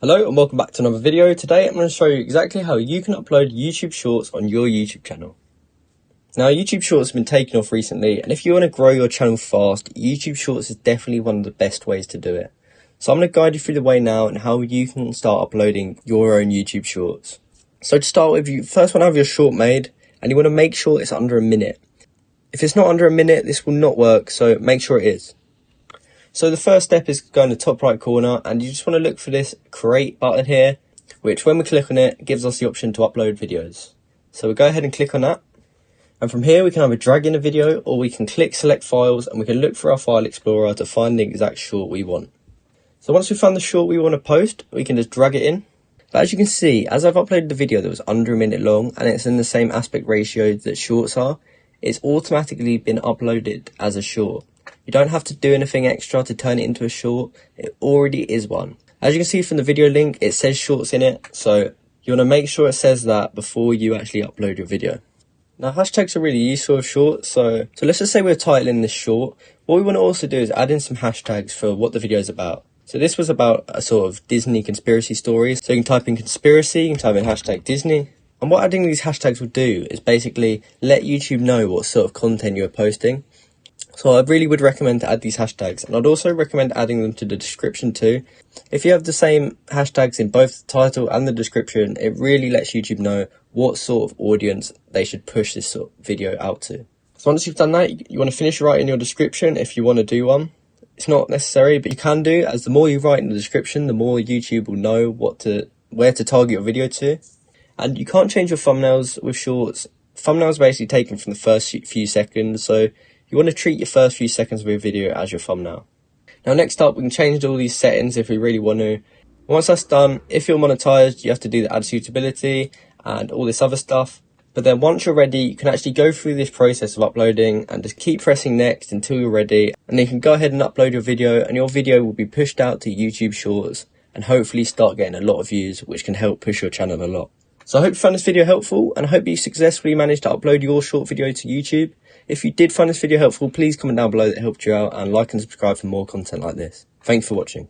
Hello and welcome back to another video. Today I'm going to show you exactly how you can upload YouTube Shorts on your YouTube channel. Now YouTube Shorts have been taken off recently, and if you want to grow your channel fast, YouTube Shorts is definitely one of the best ways to do it. So I'm going to guide you through the way now and how you can start uploading your own YouTube Shorts. So to start with, you first want to have your short made, and you want to make sure it's under a minute. If it's not under a minute, this will not work, so make sure it is. So the first step is go in the top right corner, and you just want to look for this create button here, which when we click on it, gives us the option to upload videos. So we'll go ahead and click on that. And from here we can either drag in a video, or we can click select files, and we can look for our file explorer to find the exact short we want. So once we found the short we want to post, we can just drag it in. But as you can see, as I've uploaded the video that was under a minute long, and it's in the same aspect ratio that shorts are, it's automatically been uploaded as a short. You don't have to do anything extra to turn it into a short, it already is one. As you can see from the video link, it says shorts in it, so you want to make sure it says that before you actually upload your video. Now hashtags are really useful with shorts, so let's just say we're titling this short. What we want to also do is add in some hashtags for what the video is about. So this was about a sort of Disney conspiracy story, so you can type in conspiracy, you can type in hashtag Disney. And what adding these hashtags will do is basically let YouTube know what sort of content you're posting. So I really would recommend to add these hashtags, and I'd also recommend adding them to the description too. If you have the same hashtags in both the title and the description, it really lets YouTube know what sort of audience they should push this sort of video out to. So once you've done that, you want to finish writing your description if you want to do one. It's not necessary, but you can do, as the more you write in the description, the more YouTube will know where to target your video to. And you can't change your thumbnails with shorts. Thumbnails are basically taken from the first few seconds, so you want to treat your first few seconds of your video as your thumbnail. Now next up, we can change all these settings if we really want to. Once that's done, if you're monetized, you have to do the ad suitability and all this other stuff. But then once you're ready, you can actually go through this process of uploading and just keep pressing next until you're ready. And then you can go ahead and upload your video, and your video will be pushed out to YouTube Shorts and hopefully start getting a lot of views, which can help push your channel a lot. So I hope you found this video helpful, and I hope you successfully managed to upload your short video to YouTube. If you did find this video helpful, please comment down below that it helped you out, and like and subscribe for more content like this. Thanks for watching.